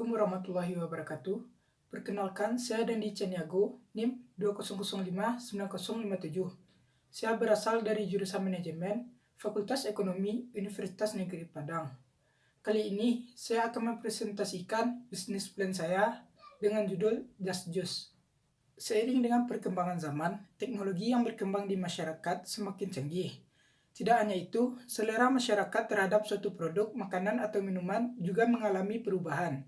Assalamualaikum warahmatullahi wabarakatuh. Perkenalkan, saya Dandi Caniago, NIM 20059057. Saya berasal dari jurusan Manajemen, Fakultas Ekonomi, Universitas Negeri Padang. Kali ini, saya akan mempresentasikan bisnis plan saya dengan judul Just Juice. Seiring dengan perkembangan zaman, teknologi yang berkembang di masyarakat semakin canggih. Tidak hanya itu, selera masyarakat terhadap suatu produk, makanan, atau minuman juga mengalami perubahan.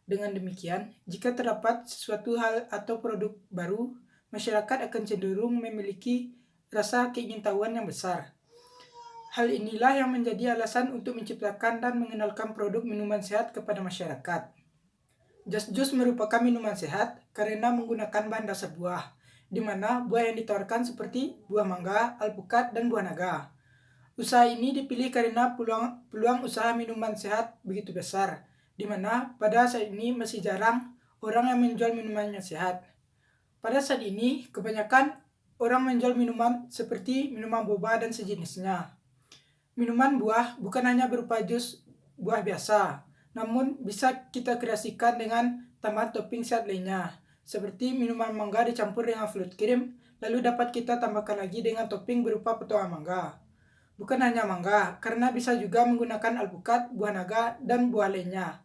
Dengan demikian, jika terdapat sesuatu hal atau produk baru, masyarakat akan cenderung memiliki rasa keingintahuan yang besar. Hal inilah yang menjadi alasan untuk menciptakan dan mengenalkan produk minuman sehat kepada masyarakat. Just Juice merupakan minuman sehat karena menggunakan bahan dasar buah, di mana buah yang ditawarkan seperti buah mangga, alpukat, dan buah naga. Usaha ini dipilih karena peluang usaha minuman sehat begitu besar, di mana pada saat ini masih jarang orang yang menjual minuman yang sehat. Pada saat ini, kebanyakan orang menjual minuman seperti minuman boba dan sejenisnya. Minuman buah bukan hanya berupa jus buah biasa, namun bisa kita kreasikan dengan tambahan topping sehat lainnya, seperti minuman mangga dicampur dengan fruit cream, lalu dapat kita tambahkan lagi dengan topping berupa potongan mangga. Bukan hanya mangga, karena bisa juga menggunakan alpukat, buah naga, dan buah lainnya.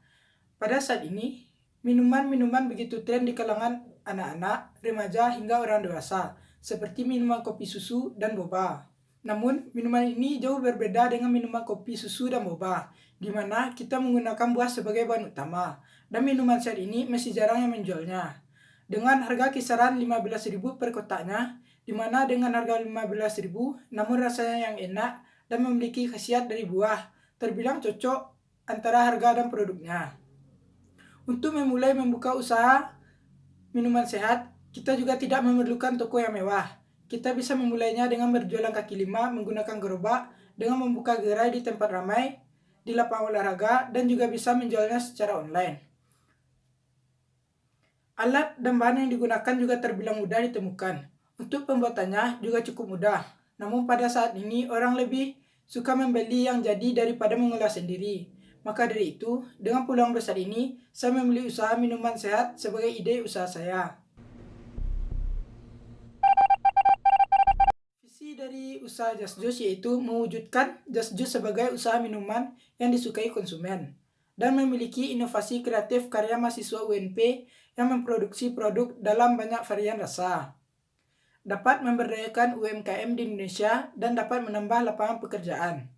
Pada saat ini, minuman-minuman begitu tren di kalangan anak-anak, remaja, hingga orang dewasa, seperti minuman kopi susu dan boba. Namun, minuman ini jauh berbeda dengan minuman kopi susu dan boba, di mana kita menggunakan buah sebagai bahan utama, dan minuman sehat ini masih jarang yang menjualnya. Dengan harga kisaran 15.000 per kotaknya, di mana dengan harga 15.000, namun rasanya yang enak dan memiliki khasiat dari buah, terbilang cocok antara harga dan produknya. Untuk memulai membuka usaha minuman sehat, kita juga tidak memerlukan toko yang mewah. Kita bisa memulainya dengan berjualan kaki lima menggunakan gerobak, dengan membuka gerai di tempat ramai, di lapangan olahraga, dan juga bisa menjualnya secara online. Alat dan bahan yang digunakan juga terbilang mudah ditemukan. Untuk pembuatannya juga cukup mudah. Namun pada saat ini orang lebih suka membeli yang jadi daripada mengolah sendiri. Maka dari itu, dengan peluang besar ini, saya memilih usaha minuman sehat sebagai ide usaha saya. Visi dari usaha Just Juice yaitu mewujudkan Just Juice sebagai usaha minuman yang disukai konsumen, dan memiliki inovasi kreatif karya mahasiswa UNP yang memproduksi produk dalam banyak varian rasa. Dapat memberdayakan UMKM di Indonesia dan dapat menambah lapangan pekerjaan.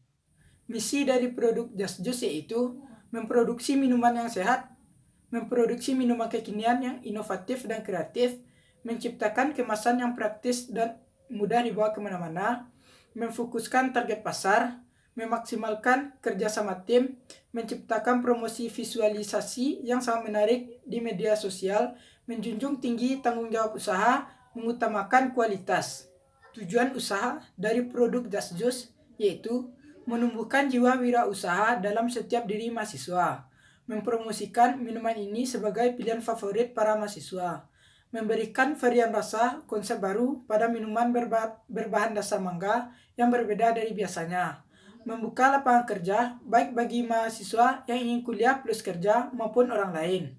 Misi dari produk Just Juice yaitu memproduksi minuman yang sehat, memproduksi minuman kekinian yang inovatif dan kreatif, menciptakan kemasan yang praktis dan mudah dibawa kemana-mana, memfokuskan target pasar, memaksimalkan kerjasama tim, menciptakan promosi visualisasi yang sangat menarik di media sosial, menjunjung tinggi tanggung jawab usaha, mengutamakan kualitas. Tujuan usaha dari produk Just Juice yaitu menumbuhkan jiwa wirausaha dalam setiap diri mahasiswa, mempromosikan minuman ini sebagai pilihan favorit para mahasiswa, memberikan varian rasa konsep baru pada minuman berbahan dasar mangga yang berbeda dari biasanya, membuka lapangan kerja baik bagi mahasiswa yang ingin kuliah plus kerja maupun orang lain.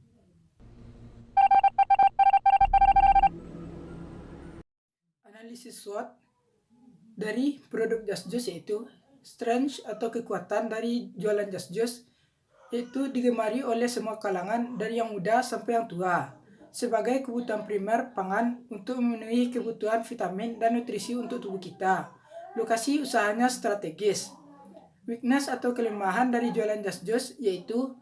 Analisis SWOT dari produk Just Juice yaitu strength atau kekuatan dari jualan Just Juice yaitu digemari oleh semua kalangan dari yang muda sampai yang tua sebagai kebutuhan primer pangan untuk memenuhi kebutuhan vitamin dan nutrisi untuk tubuh kita. Lokasi usahanya strategis. Weakness atau kelemahan dari jualan Just Juice yaitu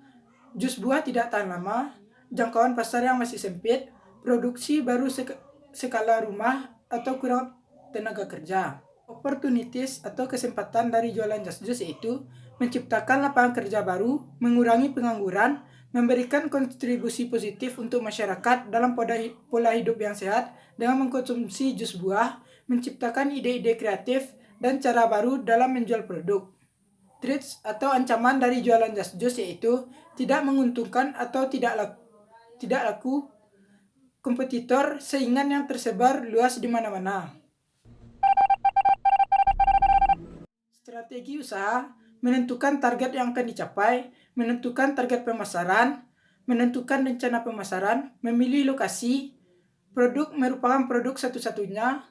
jus buah tidak tahan lama, jangkauan pasar yang masih sempit, produksi baru skala rumah atau kurang tenaga kerja. Opportunities atau kesempatan dari jualan Just Juice yaitu menciptakan lapangan kerja baru, mengurangi pengangguran, memberikan kontribusi positif untuk masyarakat dalam pola hidup yang sehat dengan mengkonsumsi jus buah, menciptakan ide-ide kreatif dan cara baru dalam menjual produk. Threats atau ancaman dari jualan Just Juice yaitu tidak menguntungkan atau tidak laku, kompetitor saingan yang tersebar luas di mana-mana. Strategi usaha, menentukan target yang akan dicapai, menentukan target pemasaran, menentukan rencana pemasaran, memilih lokasi, produk merupakan produk satu-satunya,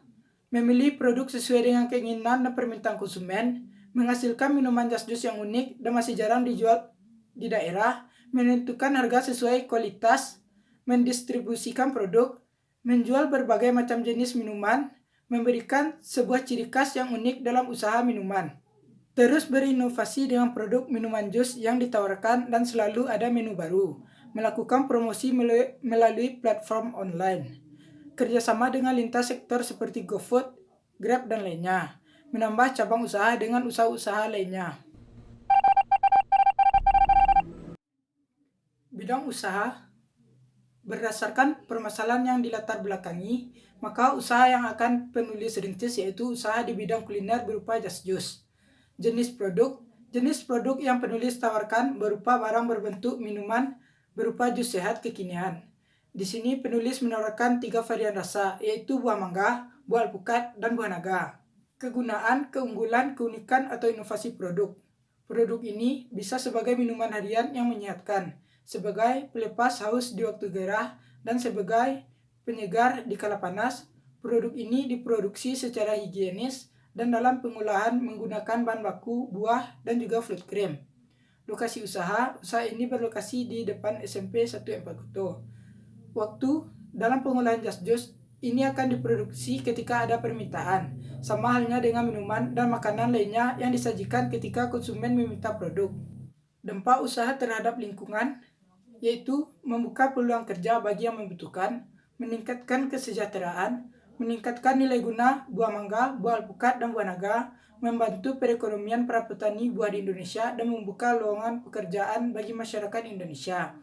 memilih produk sesuai dengan keinginan dan permintaan konsumen, menghasilkan minuman jas jus yang unik dan masih jarang dijual di daerah, menentukan harga sesuai kualitas, mendistribusikan produk, menjual berbagai macam jenis minuman, memberikan sebuah ciri khas yang unik dalam usaha minuman. Terus berinovasi dengan produk minuman jus yang ditawarkan dan selalu ada menu baru. Melakukan promosi melalui platform online. Kerjasama dengan lintas sektor seperti GoFood, Grab, dan lainnya. Menambah cabang usaha dengan usaha-usaha lainnya. Bidang usaha berdasarkan permasalahan yang dilatar belakangi, maka usaha yang akan penulis rintis yaitu usaha di bidang kuliner berupa jas jus. Jenis produk yang penulis tawarkan berupa barang berbentuk minuman berupa jus sehat kekinian. Di sini penulis menawarkan 3 varian rasa, yaitu buah mangga, buah alpukat, dan buah naga. Kegunaan, keunggulan, keunikan, atau inovasi produk. Produk ini bisa sebagai minuman harian yang menyehatkan, sebagai pelepas haus di waktu gerah, dan sebagai penyegar di kala panas. Produk ini diproduksi secara higienis dan dalam pengolahan menggunakan bahan baku buah dan juga fruit cream. Lokasi usaha ini berlokasi di depan SMP 1 Empangkuto. Waktu dalam pengolahan jas jus ini akan diproduksi ketika ada permintaan, sama halnya dengan minuman dan makanan lainnya yang disajikan ketika konsumen meminta produk. Dampak usaha terhadap lingkungan yaitu membuka peluang kerja bagi yang membutuhkan, meningkatkan kesejahteraan, meningkatkan nilai guna buah mangga, buah alpukat, dan buah naga, membantu perekonomian para petani buah di Indonesia, dan membuka lowongan pekerjaan bagi masyarakat Indonesia.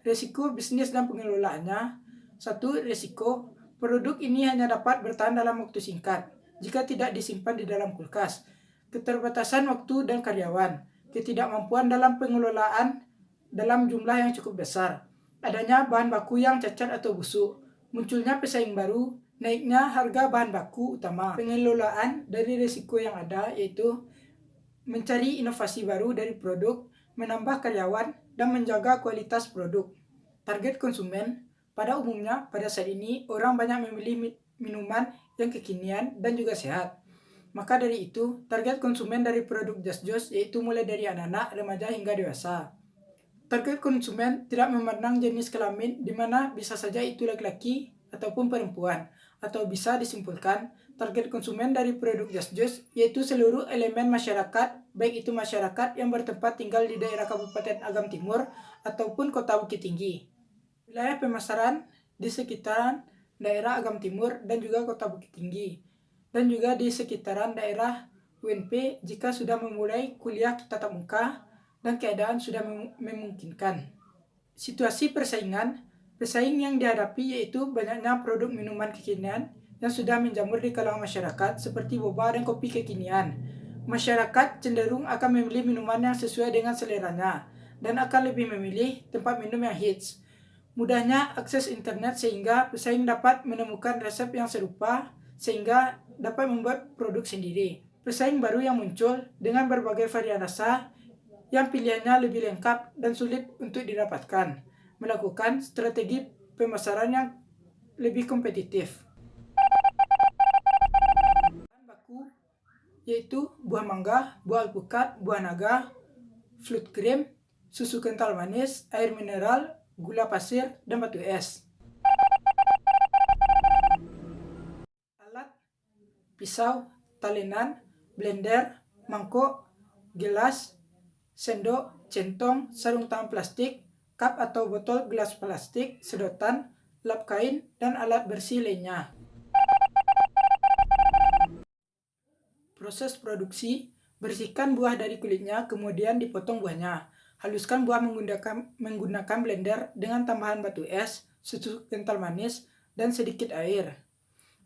Risiko bisnis dan pengelolaannya. 1. Risiko. Produk ini hanya dapat bertahan dalam waktu singkat jika tidak disimpan di dalam kulkas. Keterbatasan waktu dan karyawan. Ketidakmampuan dalam pengelolaan dalam jumlah yang cukup besar. Adanya bahan baku yang cacat atau busuk. Munculnya pesaing baru. Naiknya harga bahan baku utama. Pengelolaan dari risiko yang ada yaitu mencari inovasi baru dari produk, menambah karyawan, dan menjaga kualitas produk. Target konsumen. Pada umumnya, pada saat ini, orang banyak memilih minuman yang kekinian dan juga sehat. Maka dari itu, target konsumen dari produk jas jus yaitu mulai dari anak-anak, remaja, hingga dewasa. Target konsumen tidak memandang jenis kelamin, di mana bisa saja itu laki-laki ataupun perempuan, atau bisa disimpulkan target konsumen dari produk jas jus yaitu seluruh elemen masyarakat, baik itu masyarakat yang bertempat tinggal di daerah Kabupaten Agam Timur ataupun Kota Bukit Tinggi. Wilayah pemasaran di sekitaran daerah Agam Timur dan juga Kota Bukit Tinggi, dan juga di sekitaran daerah UNP jika sudah memulai kuliah tatap muka dan keadaan sudah memungkinkan. Situasi pesaing yang dihadapi yaitu banyaknya produk minuman kekinian yang sudah menjamur di kalangan masyarakat seperti boba dan kopi kekinian. Masyarakat cenderung akan memilih minuman yang sesuai dengan seleranya dan akan lebih memilih tempat minum yang hits. Mudahnya akses internet sehingga pesaing dapat menemukan resep yang serupa sehingga dapat membuat produk sendiri. Pesaing baru yang muncul dengan berbagai varian rasa yang pilihannya lebih lengkap dan sulit untuk didapatkan. Melakukan strategi pemasaran yang lebih kompetitif. Bahan baku yaitu buah mangga, buah alpukat, buah naga, fruit cream, susu kental manis, air mineral, gula pasir, dan batu es. Alat: pisau, talenan, blender, mangkok, gelas, sendok, centong, sarung tangan plastik, cup atau botol gelas plastik, sedotan, lap kain, dan alat bersih lainnya. Proses produksi: bersihkan buah dari kulitnya, kemudian dipotong buahnya. Haluskan buah menggunakan blender dengan tambahan batu es, susu kental manis, dan sedikit air.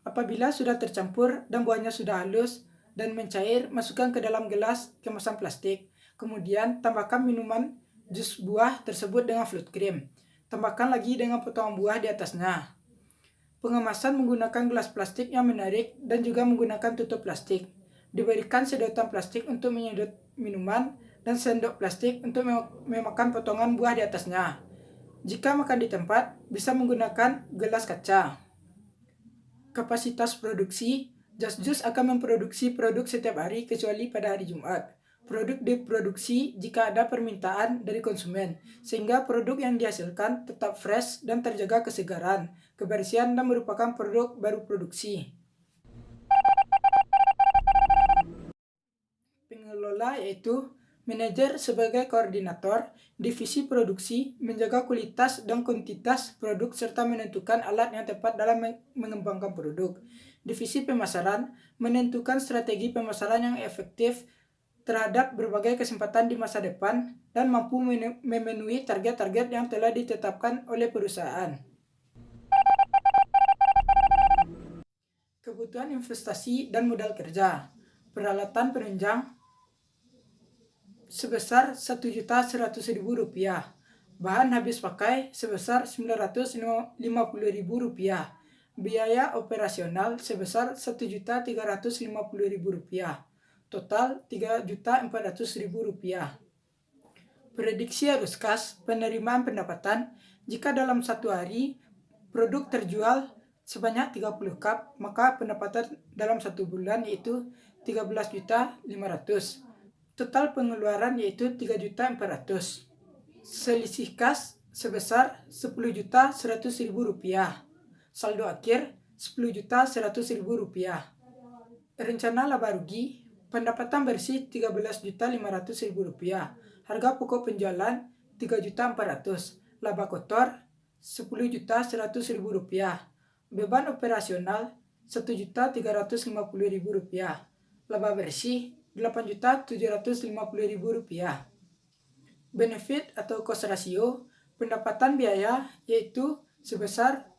Apabila sudah tercampur dan buahnya sudah halus dan mencair, masukkan ke dalam gelas kemasan plastik. Kemudian tambahkan minuman jus buah tersebut dengan fruit cream. Tambahkan lagi dengan potongan buah di atasnya. Pengemasan menggunakan gelas plastik yang menarik dan juga menggunakan tutup plastik. Diberikan sedotan plastik untuk menyedot minuman dan sendok plastik untuk memakan potongan buah di atasnya. Jika makan di tempat, bisa menggunakan gelas kaca. Kapasitas produksi, Just Juice akan memproduksi produk setiap hari kecuali pada hari Jumat. Produk diproduksi jika ada permintaan dari konsumen, sehingga produk yang dihasilkan tetap fresh dan terjaga kesegaran, kebersihan, dan merupakan produk baru produksi. Pengelola yaitu manajer sebagai koordinator, divisi produksi, menjaga kualitas dan kuantitas produk serta menentukan alat yang tepat dalam mengembangkan produk. Divisi pemasaran menentukan strategi pemasaran yang efektif terhadap berbagai kesempatan di masa depan dan mampu memenuhi target-target yang telah ditetapkan oleh perusahaan. Kebutuhan investasi dan modal kerja. Peralatan penunjang sebesar Rp1.100.000. Bahan habis pakai sebesar Rp950.000. Biaya operasional sebesar Rp1.350.000. Total Rp3.400.000. Prediksi arus kas penerimaan pendapatan. Jika dalam satu hari produk terjual sebanyak 30 cup, maka pendapatan dalam satu bulan yaitu Rp13.500.000. Total pengeluaran yaitu Rp3.400.000. Selisih kas sebesar Rp10.100.000. Saldo akhir Rp10.100.000. Rencana laba rugi. Pendapatan bersih Rp13.500.000. Harga pokok penjualan Rp3.400.000. Laba kotor Rp10.100.000. Beban operasional Rp1.350.000. Laba bersih Rp8.750.000. Benefit atau cost ratio pendapatan biaya yaitu sebesar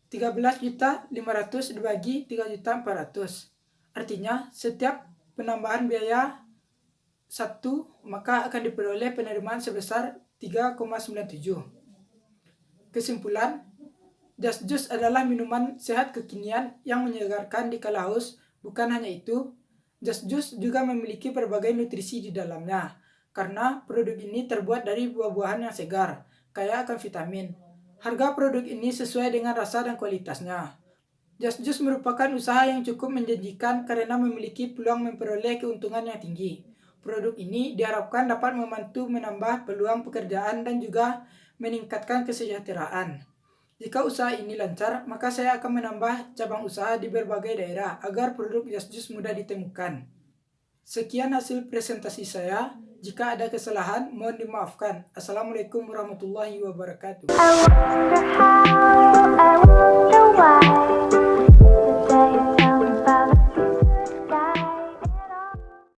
Rp13.500.000 dibagi Rp3.400.000. Artinya, setiap penambahan biaya 1, maka akan diperoleh penerimaan sebesar 3,97. Kesimpulan, Just Juice adalah minuman sehat kekinian yang menyegarkan di kala haus. Bukan hanya itu, Just Juice juga memiliki berbagai nutrisi di dalamnya, karena produk ini terbuat dari buah-buahan yang segar, kaya akan vitamin. Harga produk ini sesuai dengan rasa dan kualitasnya. Just Juice merupakan usaha yang cukup menjanjikan karena memiliki peluang memperoleh keuntungan yang tinggi. Produk ini diharapkan dapat membantu menambah peluang pekerjaan dan juga meningkatkan kesejahteraan. Jika usaha ini lancar, maka saya akan menambah cabang usaha di berbagai daerah agar produk Just Juice mudah ditemukan. Sekian hasil presentasi saya. Jika ada kesalahan, mohon dimaafkan. Assalamualaikum warahmatullahi wabarakatuh. I wonder how, I wonder why.